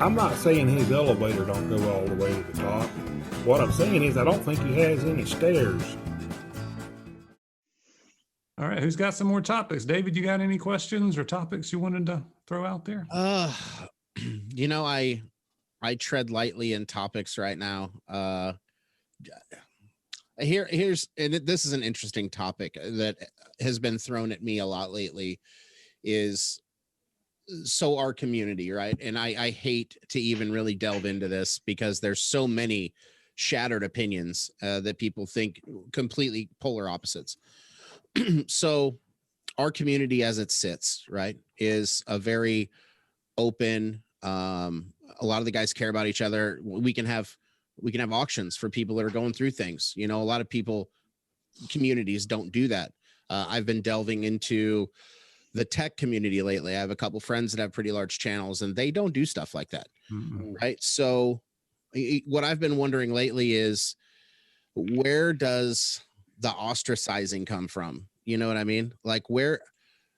I'm not saying his elevator don't go all the way to the top. What I'm saying is I don't think he has any stairs. All right, who's got some more topics? David, you got any questions or topics you wanted to throw out there? You know, I tread lightly in topics right now. Here's this is an interesting topic that has been thrown at me a lot lately. Is so our community, right? And I hate to even really delve into this because there's so many shattered opinions that people think completely polar opposites. So our community as it sits, right, is a very open, a lot of the guys care about each other. We can have auctions for people that are going through things. You know, a lot of communities don't do that. I've been delving into the tech community lately. I have a couple friends that have pretty large channels and they don't do stuff like that. Mm-hmm. Right. So what I've been wondering lately is, where does the ostracizing come from? You know what I mean? Like,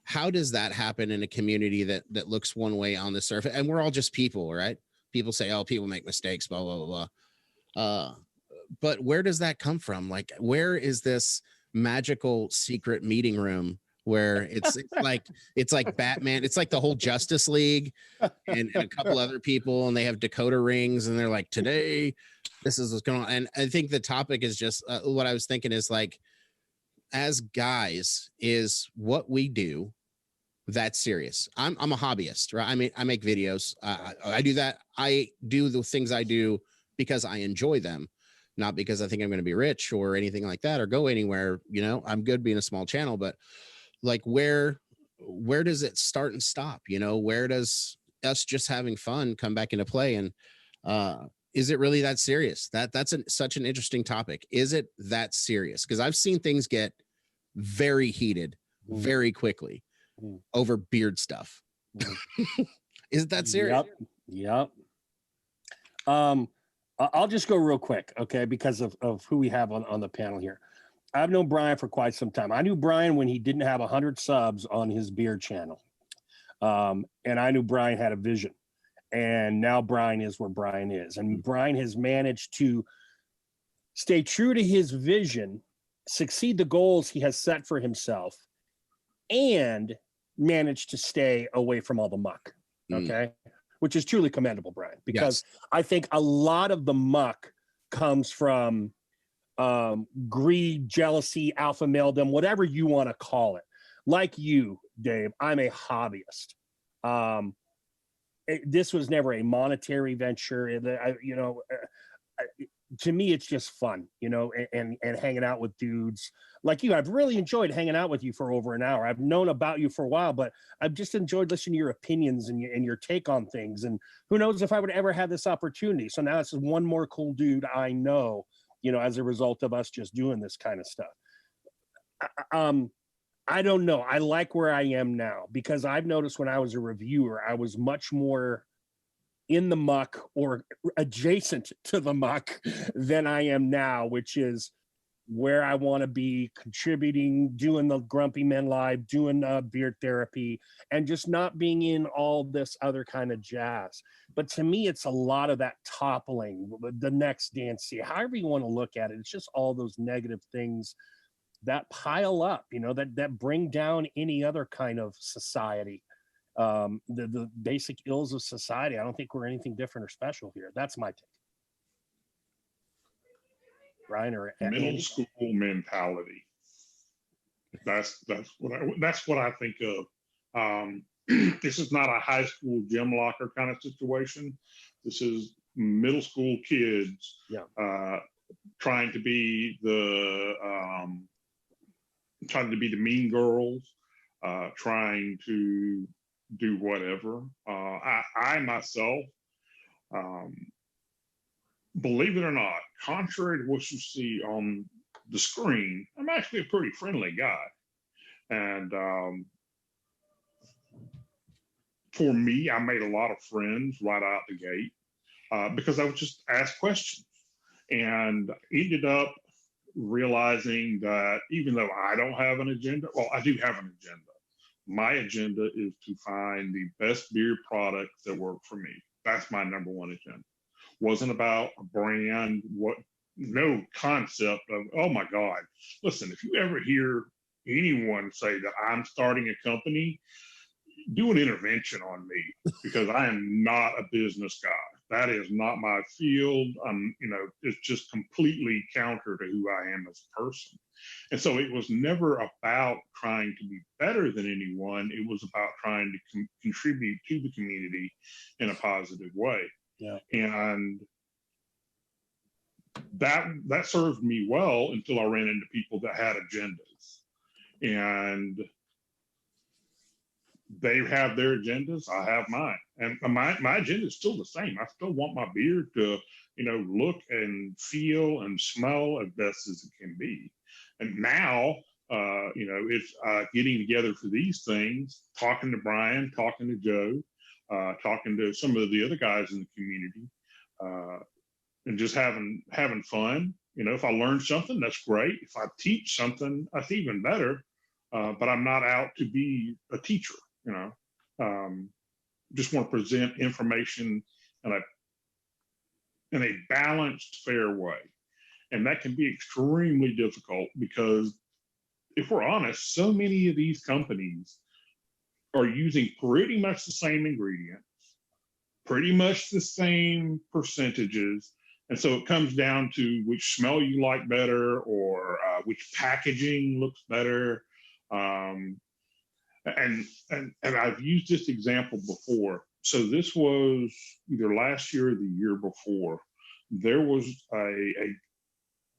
how does that happen in a community that looks one way on the surface? And we're all just people, right? People say, oh, people make mistakes, blah, blah, blah, blah. But where does that come from? Like, where is this magical secret meeting room where it's like Batman? It's like the whole Justice League and a couple other people, and they have decoder rings, and they're like, today, this is what's going on. And I think the topic is just what I was thinking is like, as guys, is what we do that serious? I'm a hobbyist, right? I mean, I make videos. I do that. I do the things I do because I enjoy them, not because I think I'm going to be rich or anything like that or go anywhere. You know, I'm good being a small channel, but like, where does it start and stop? You know, where does us just having fun come back into play? And is it really that serious? That's such an interesting topic. Is it that serious? Because I've seen things get very heated very quickly over beard stuff. Is it that serious? Yep. I'll just go real quick, okay, because of who we have on the panel here. I've known Brian for quite some time. I knew Brian when he didn't have 100 subs on his beard channel. And I knew Brian had a vision. And now Brian is where Brian is. And Brian has managed to stay true to his vision, succeed the goals he has set for himself, and manage to stay away from all the muck. Okay. Which is truly commendable, Brian, because I think a lot of the muck comes from greed, jealousy, alpha maledom, whatever you want to call it. Like you, Dave, I'm a hobbyist. This was never a monetary venture. To me, it's just fun, you know, and hanging out with dudes like you. I've really enjoyed hanging out with you for over an hour. I've known about you for a while, but I've just enjoyed listening to your opinions and your take on things. And who knows if I would ever have this opportunity. So now it's one more cool dude I know, you know, as a result of us just doing this kind of stuff. I don't know. I like where I am now because I've noticed when I was a reviewer, I was much more in the muck or adjacent to the muck than I am now, which is where I want to be, contributing, doing the Grumpy Men Live, doing beard therapy, and just not being in all this other kind of jazz. But to me, it's a lot of that toppling, the next dance, however you want to look at it. It's just all those negative things that pile up, you know, that bring down any other kind of society. The basic ills of society. I don't think we're anything different or special here. That's my take. Brian or middle school mentality. That's what I think of. This is not a high school gym locker kind of situation. This is middle school kids trying to be the mean girls, trying to do whatever. I myself, believe it or not, contrary to what you see on the screen, I'm actually a pretty friendly guy. And for me, I made a lot of friends right out the gate because I would just ask questions, and ended up realizing that even though I don't have an agenda, well, I do have an agenda. My agenda is to find the best beard products that work for me. That's my number one agenda. Wasn't about a brand, no concept of, oh my God. Listen, if you ever hear anyone say that I'm starting a company, do an intervention on me, because I am not a business guy. That is not my field. It's just completely counter to who I am as a person. And so it was never about trying to be better than anyone. It was about trying to contribute to the community in a positive way. Yeah. And that served me well until I ran into people that had agendas. And they have their agendas, I have mine. And my agenda is still the same. I still want my beer to, look and feel and smell as best as it can be. And now, it's getting together for these things, talking to Brian, talking to Joe, talking to some of the other guys in the community, and just having fun. If I learn something, that's great. If I teach something, that's even better. But I'm not out to be a teacher. Just want to present information in a balanced, fair way. And that can be extremely difficult because, if we're honest, so many of these companies are using pretty much the same ingredients, pretty much the same percentages. And so it comes down to which smell you like better, or which packaging looks better. And I've used this example before. So this was either last year or the year before. There was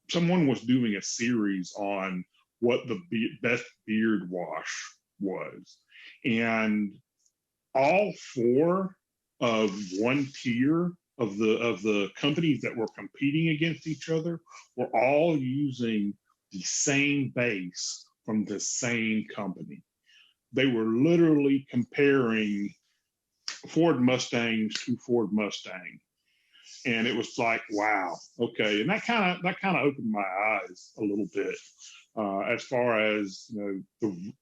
someone was doing a series on what the best beard wash was, and all four of one tier of the companies that were competing against each other were all using the same base from the same company. They were literally comparing Ford Mustangs to Ford Mustang. And it was like, wow, okay. And that kind of opened my eyes a little bit, as far as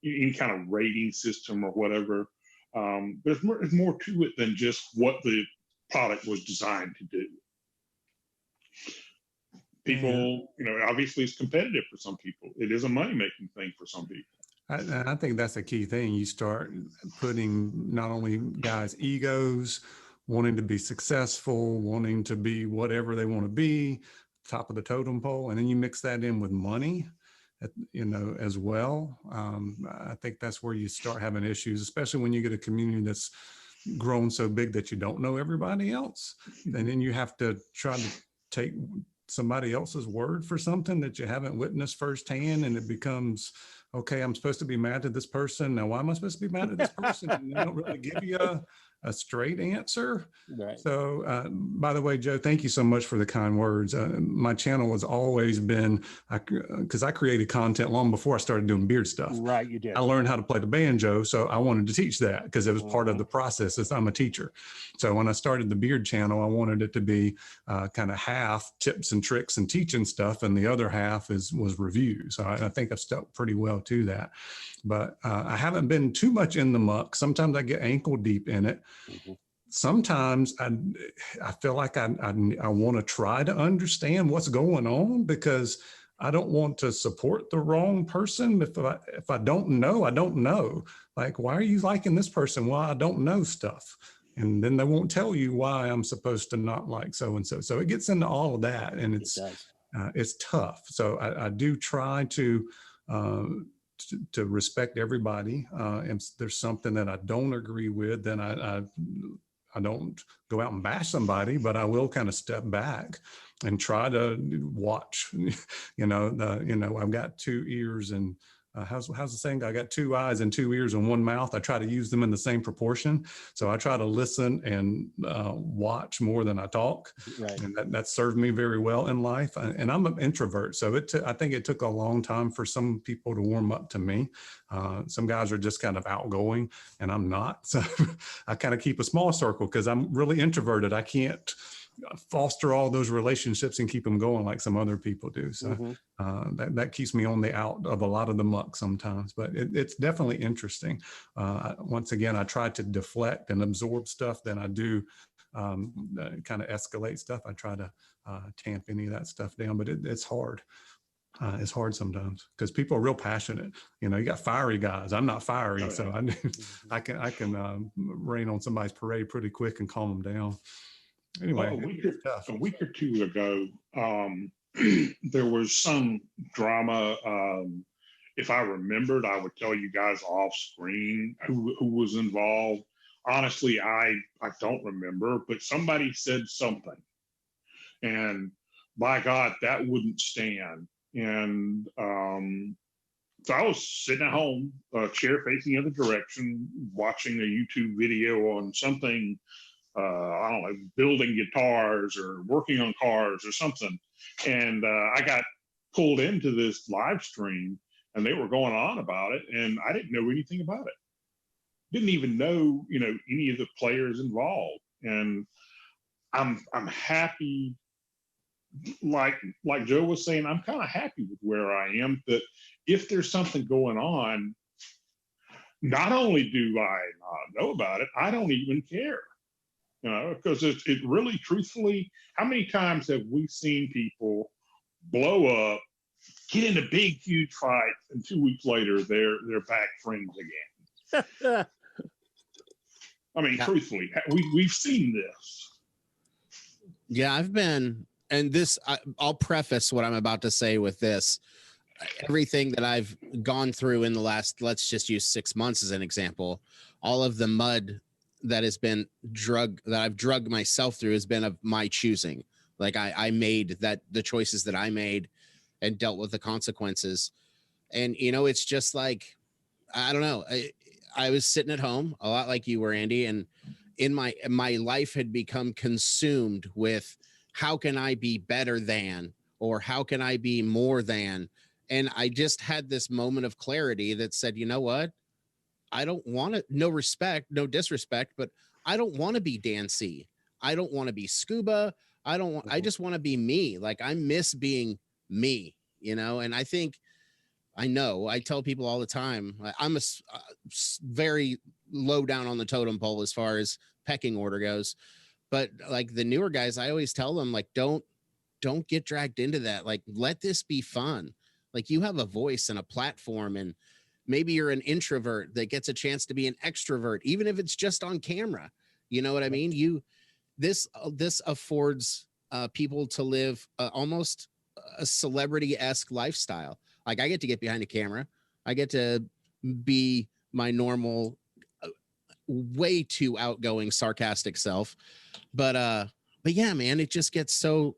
any kind of rating system or whatever. There's more to it than just what the product was designed to do. People, obviously it's competitive for some people. It is a money-making thing for some people. I think that's a key thing. You start putting not only guys' egos, wanting to be successful, wanting to be whatever they want to be, top of the totem pole, and then you mix that in with money, as well. I think that's where you start having issues, especially when you get a community that's grown so big that you don't know everybody else. And then you have to try to take somebody else's word for something that you haven't witnessed firsthand, and it becomes, okay, I'm supposed to be mad at this person. Now, why am I supposed to be mad at this person? And they don't really give you a straight answer. Right. So, by the way, Joe, thank you so much for the kind words. My channel has always been, because I created content long before I started doing beard stuff. Right, you did. I learned how to play the banjo, so I wanted to teach that because it was part of the process, as I'm a teacher. So when I started the beard channel, I wanted it to be kind of half tips and tricks and teaching stuff, and the other half was reviews. So I think I've stuck pretty well to that. But I haven't been too much in the muck. Sometimes I get ankle deep in it. Mm-hmm. Sometimes I feel like I want to try to understand what's going on, because I don't want to support the wrong person. If I don't know, I don't know. Like, why are you liking this person? Well, I don't know stuff. And then they won't tell you why I'm supposed to not like so-and-so. So it gets into all of that, and it's tough. So I do try to respect everybody. And if there's something that I don't agree with, then I don't go out and bash somebody, but I will kind of step back and try to watch. I've got 2 ears and how's the saying? I got 2 eyes and 2 ears and 1 mouth. I try to use them in the same proportion. So I try to listen and watch more than I talk. Right. And that served me very well in life. And I'm an introvert. So I think it took a long time for some people to warm up to me. Some guys are just kind of outgoing, and I'm not. So I kind of keep a small circle because I'm really introverted. I can't foster all those relationships and keep them going like some other people do. So that keeps me on the out of a lot of the muck sometimes, but it's definitely interesting. Once again, I try to deflect and absorb stuff than I do kind of escalate stuff. I try to tamp any of that stuff down, but it's hard. It's hard sometimes because people are real passionate. You know, you got fiery guys. I'm not fiery, Oh, yeah. so I can rain on somebody's parade pretty quick and calm them down. Anyway, well, a week or two ago, there was some drama. If I remembered, I would tell you guys off screen who was involved. Honestly, I don't remember, but somebody said something, and by God, that wouldn't stand. And so I was sitting at home, chair facing the other direction, watching a YouTube video on something, I don't know, building guitars or working on cars or something. And I got pulled into this live stream and they were going on about it. And I didn't know anything about it. Didn't even know, you know, any of the players involved. And I'm happy. Like Joe was saying, I'm kind of happy with where I am, that if there's something going on, not only do I not know about it, I don't even care, you know, because it really, truthfully, how many times have we seen people blow up, get into big, huge fights, and 2 weeks later, they're back friends again? I mean, truthfully, we've seen this. Yeah, I've been, and this, I'll preface what I'm about to say with this. Everything that I've gone through in the last, let's just use 6 months as an example, all of the mud that has been I've drugged myself through has been of my choosing. Like I made the choices that I made and dealt with the consequences. And, you know, it's just like, I don't know. I was sitting at home a lot like you were, Andy, and in my life had become consumed with how can I be better than, or how can I be more than? And I just had this moment of clarity that said, you know what? I don't want to, no respect, no disrespect, but I don't want to be Dan C. I don't want to be Scuba. I just want to be me. Like I miss being me, you know? And I think, I tell people all the time, I'm a very low down on the totem pole as far as pecking order goes. But like the newer guys, I always tell them, like, don't get dragged into that. Like, let this be fun. Like you have a voice and a platform, and maybe you're an introvert that gets a chance to be an extrovert, even if it's just on camera. You know what I mean? This affords people to live almost a celebrity-esque lifestyle. Like I get to get behind a camera. I get to be my normal, way too outgoing, sarcastic self. But yeah, man, it just gets so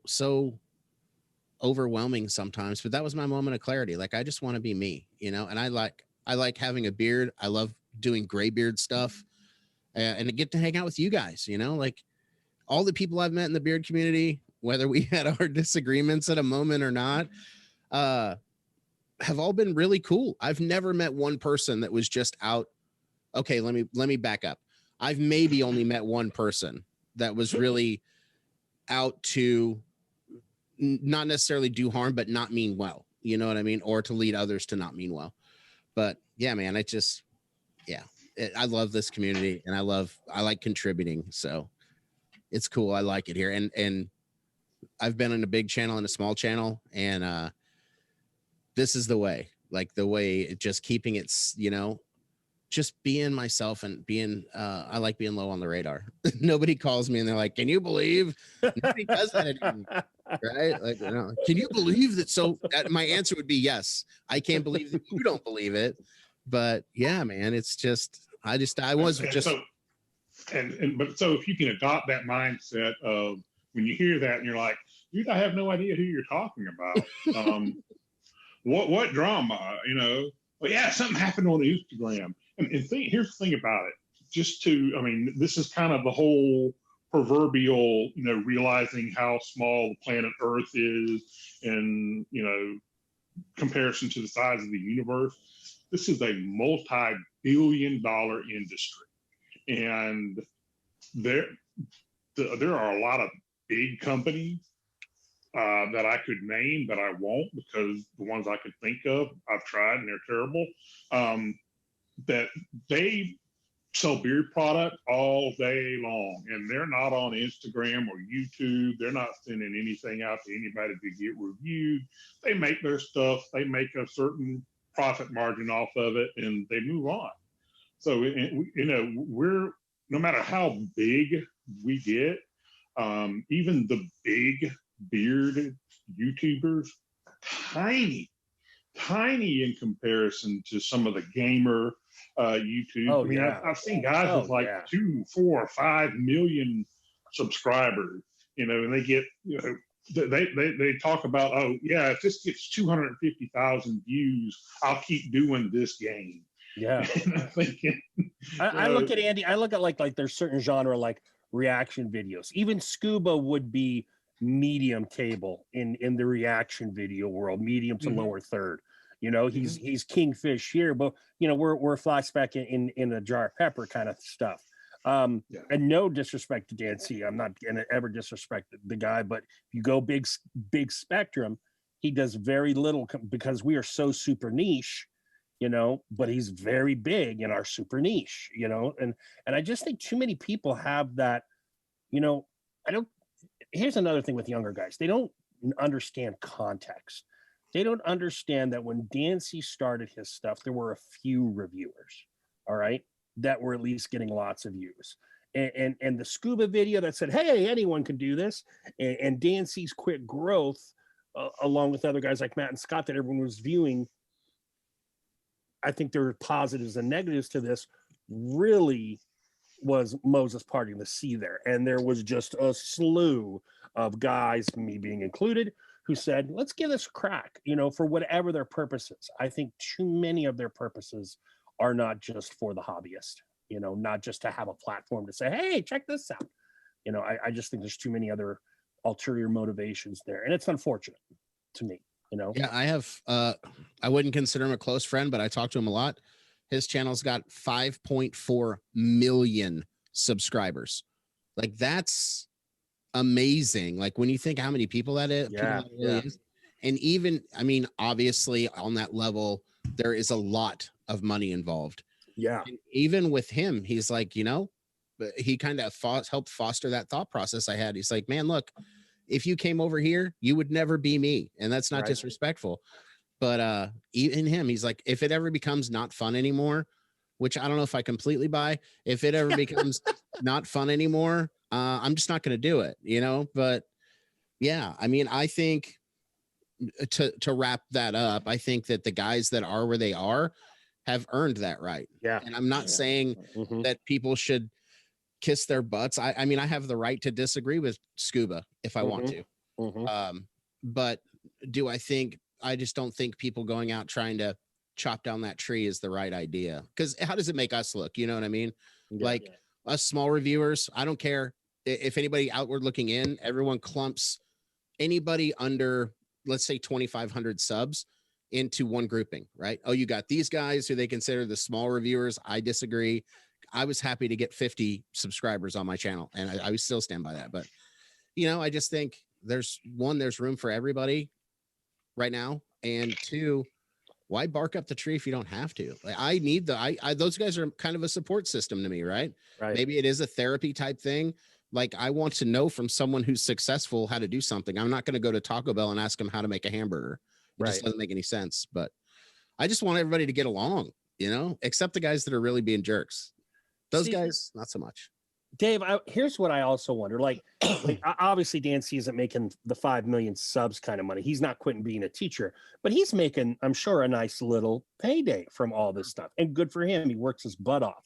overwhelming sometimes. But that was my moment of clarity. Like I just want to be me, you know. And I like having a beard. I love doing gray beard stuff, and I get to hang out with you guys. You know, like all the people I've met in the beard community, whether we had our disagreements at a moment or not, have all been really cool. I've never met one person that was just out. Okay, let me back up. I've maybe only met one person that was really out to not necessarily do harm, but not mean well. You know what I mean? Or to lead others to not mean well. But yeah, man, I love this community, and I like contributing. So it's cool. I like it here. And I've been in a big channel and a small channel, and this is the way, just keeping it, you know, just being myself and being, I like being low on the radar. Nobody calls me and they're like, can you believe? Nobody does that anymore, right? Like, you know, can you believe that? So my answer would be yes. I can't believe that you don't believe it. But yeah, man, it's just, but so if you can adopt that mindset of when you hear that and you're like, dude, I have no idea who you're talking about. What drama, you know? Well, yeah, something happened on Instagram. And here's the thing about it. This is kind of the whole proverbial, you know, realizing how small the planet Earth is in, you know, comparison to the size of the universe. This is a multi-billion-dollar industry. And there are a lot of big companies that I could name, but I won't, because the ones I could think of, I've tried and they're terrible. That they sell beer product all day long, and they're not on Instagram or YouTube. They're not sending anything out to anybody to get reviewed. They make their stuff, they make a certain profit margin off of it, and they move on. So, we're, no matter how big we get, even the big beard YouTubers, tiny in comparison to some of the gamer YouTube. Oh, yeah. I've seen guys with like 2, 4, 5 million subscribers, and they get, they talk about, oh yeah, if this gets 250,000 views, I'll keep doing this game. Yeah. And I'm thinking, I look at Andy, I look at like there's certain genre like reaction videos. Even Scuba would be medium table in the reaction video world, medium to lower third. He's kingfish here, but we're fly speck in a jar of pepper kind of stuff. And no disrespect to Dan C. I'm not gonna ever disrespect the guy, but if you go big spectrum, he does very little because we are so super niche, but he's very big in our super niche, and I just think too many people have that, here's another thing with younger guys. They don't understand context. They don't understand that when Dancy started his stuff, there were a few reviewers, all right, that were at least getting lots of views. And the Scuba video that said, hey, anyone can do this, and Dancy's quick growth, along with other guys like Matt and Scott that everyone was viewing, I think there were positives and negatives to this, really was Moses parting the sea there. And there was just a slew of guys, me being included, who said, let's give this a crack, for whatever their purposes. I think too many of their purposes are not just for the hobbyist, not just to have a platform to say, hey, check this out. I just think there's too many other ulterior motivations there. And it's unfortunate to me, Yeah, I have, I wouldn't consider him a close friend, but I talk to him a lot. His channel's got 5.4 million subscribers. Like, that's amazing. Like, when you think how many people that is, is. And even, obviously on that level, there is a lot of money involved. Yeah. And even with him, he's like, he kind of helped foster that thought process I had. He's like, man, look, if you came over here, you would never be me. And that's not disrespectful. But even him, he's like, if it ever becomes not fun anymore, which I don't know if I completely buy, if it ever becomes not fun anymore, I'm just not going to do it, But yeah, I think to wrap that up, I think that the guys that are where they are have earned that right. Yeah. And I'm not saying that people should kiss their butts. I have the right to disagree with Scuba if I want to. But I just don't think people going out trying to chop down that tree is the right idea. Because how does it make us look? You know what I mean? Us small reviewers, I don't care if anybody outward looking in, everyone clumps anybody under, let's say 2,500 subs into one grouping, right? Oh, you got these guys who they consider the small reviewers. I disagree. I was happy to get 50 subscribers on my channel, and I would still stand by that. But, I just think there's room for everybody right now. And two, why bark up the tree if you don't have to? Like, I need those guys are kind of a support system to me, right? Maybe it is a therapy type thing. Like, I want to know from someone who's successful how to do something. I'm not going to go to Taco Bell and ask them how to make a hamburger. It just doesn't make any sense. But I just want everybody to get along, except the guys that are really being jerks. Those guys, not so much. Dave, here's what I also wonder. Like obviously, Dan C isn't making the 5 million subs kind of money. He's not quitting being a teacher, but he's making, I'm sure, a nice little payday from all this stuff. And good for him. He works his butt off.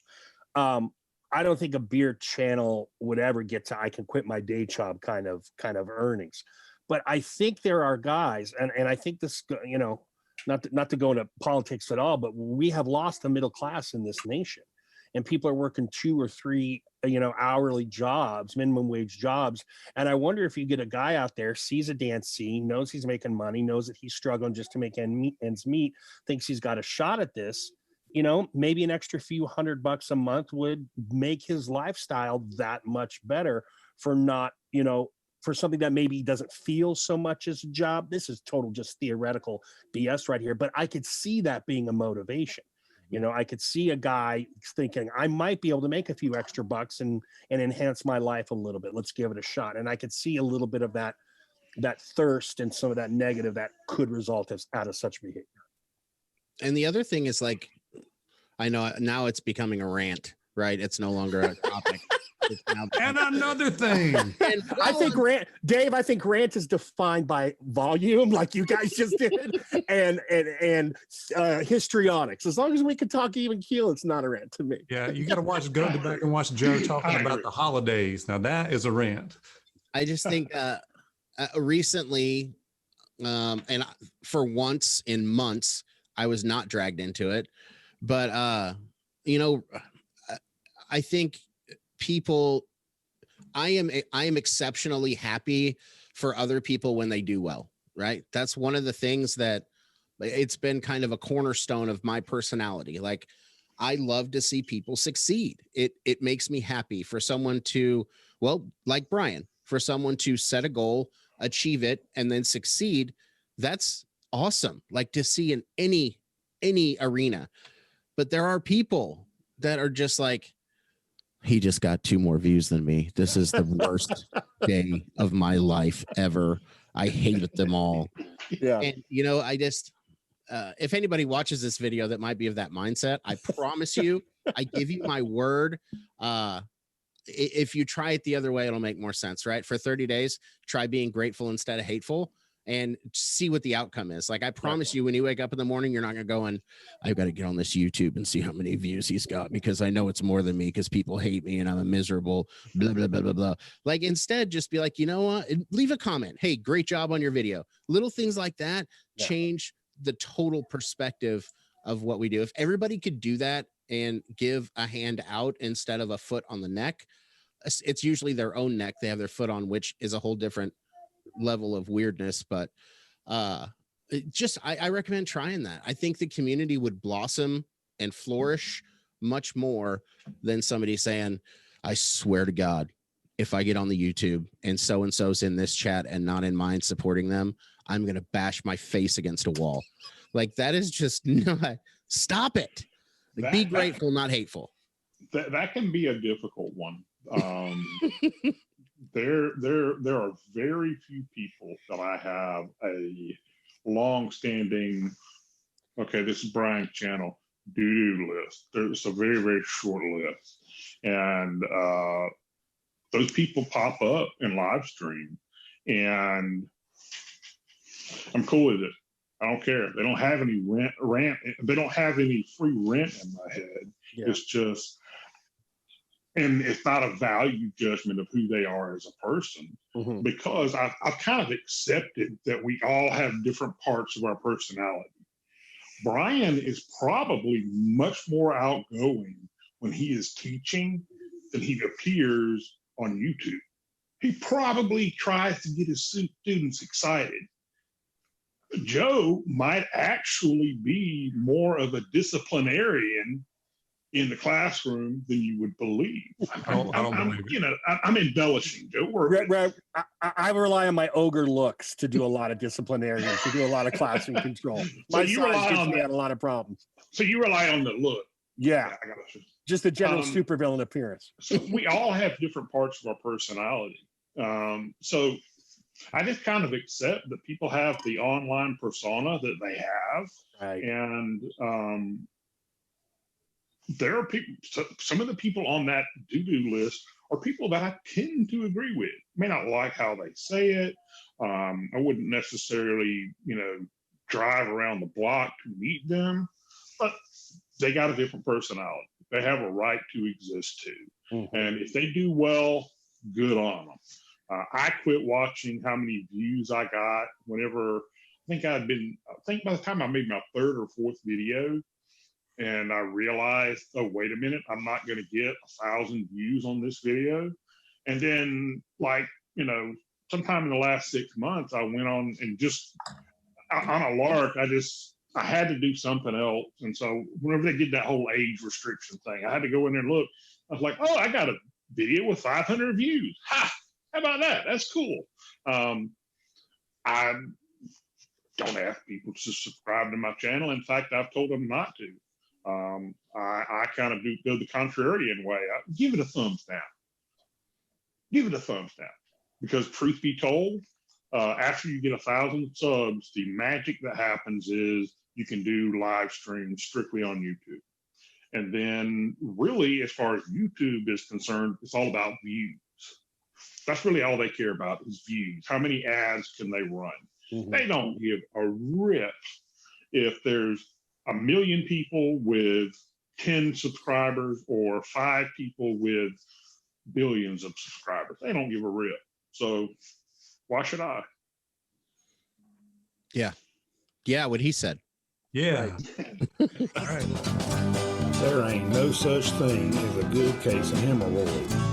I don't think a beer channel would ever get to I can quit my day job kind of earnings. But I think there are guys, and I think this, not to go into politics at all, but we have lost the middle class in this nation. And people are working 2 or 3, hourly jobs, minimum wage jobs. And I wonder if you get a guy out there, sees a Dan C, knows he's making money, knows that he's struggling just to make ends meet, thinks he's got a shot at this, maybe an extra few $100 a month would make his lifestyle that much better for not, for something that maybe doesn't feel so much as a job. This is total just theoretical BS right here, but I could see that being a motivation. You know, I could see a guy thinking, I might be able to make a few extra bucks and enhance my life a little bit. Let's give it a shot. And I could see a little bit of that thirst and some of that negative that could result out of such behavior. And the other thing is, like, I know now it's becoming a rant, right? It's no longer a topic. And another thing, I think Dave, I think rant is defined by volume, like you guys just did, and histrionics. As long as we can talk even keel, it's not a rant to me. Yeah, you got to go back and watch Joe talking about the holidays. Now that is a rant. I just think recently, and for once in months, I was not dragged into it, but you know, I think people, I am exceptionally happy for other people when they do well, right? That's one of the things that it's been kind of a cornerstone of my personality. Like, I love to see people succeed. It makes me happy for someone to, well, like Brian, for someone to set a goal, achieve it, and then succeed. That's awesome. Like, to see in any arena. But there are people that are just like, he just got 2 more views than me. This is the worst day of my life ever. I hated them all. Yeah. And, you know, I just, if anybody watches this video that might be of that mindset, I promise you, I give you my word. If you try it the other way, it'll make more sense, right? For 30 days, try being grateful instead of hateful and see what the outcome is. Like, I promise you, when you wake up in the morning, you're not going to go and I've got to get on this YouTube and see how many views he's got because I know it's more than me because people hate me and I'm a miserable blah, blah, blah, blah, blah. Like, instead, just be like, you know what? Leave a comment. Hey, great job on your video. Little things like that change the total perspective of what we do. If everybody could do that and give a hand out instead of a foot on the neck, it's usually their own neck they have their foot on, which is a whole different level of weirdness. But I recommend trying that. I think the community would blossom and flourish much more than somebody saying, I swear to God, if I get on the YouTube and so-and-so's in this chat and not in mine supporting them, I'm going to bash my face against a wall. Like, that is just not, stop it. Like, be grateful, not hateful. That can be a difficult one. There are very few people that I have a long-standing, okay, this is Brian's channel, doo-doo list. There's a very, very short list. And those people pop up in live stream, and I'm cool with it. I don't care. They don't have any rant. They don't have any free rent in my head. Yeah. It's just, and it's not a value judgment of who they are as a person, because I've kind of accepted that we all have different parts of our personality. Brian is probably much more outgoing when he is teaching than he appears on YouTube. He probably tries to get his students excited. Joe might actually be more of a disciplinarian in the classroom than you would believe. I'm embellishing, Joe. I rely on my ogre looks to do a lot of disciplinarian, to do a lot of classroom control. My size gives me a lot of problems. So you rely on the look. Yeah. Just the general supervillain appearance. So we all have different parts of our personality. So I just kind of accept that people have the online persona that they have. Right. And there are people, some of the people on that doo-doo list are people that I tend to agree with. I may not like how they say it. I wouldn't necessarily, drive around the block to meet them, but they got a different personality. They have a right to exist too. And if they do well, good on them. I quit watching how many views I got whenever, I think by the time I made my 3rd or 4th video, and I realized, oh, wait a minute, I'm not going to get 1,000 views on this video. And then, sometime in the last 6 months, I went on and just on a lark, I had to do something else. And so whenever they did that whole age restriction thing, I had to go in there and look. I was like, oh, I got a video with 500 views. Ha! How about that? That's cool. I don't ask people to subscribe to my channel. In fact, I've told them not to. I kind of go the contrarian way. I give it a thumbs down. Give it a thumbs down, because truth be told, after you get 1,000 subs, the magic that happens is you can do live streams strictly on YouTube. And then really, as far as YouTube is concerned, it's all about views. That's really all they care about is views. How many ads can they run? They don't give a rip if there's 1 million people with 10 subscribers or 5 people with billions of subscribers. They don't give a rip. So why should I? Yeah, what he said. Yeah. All right. There ain't no such thing as a good case of hemorrhoids.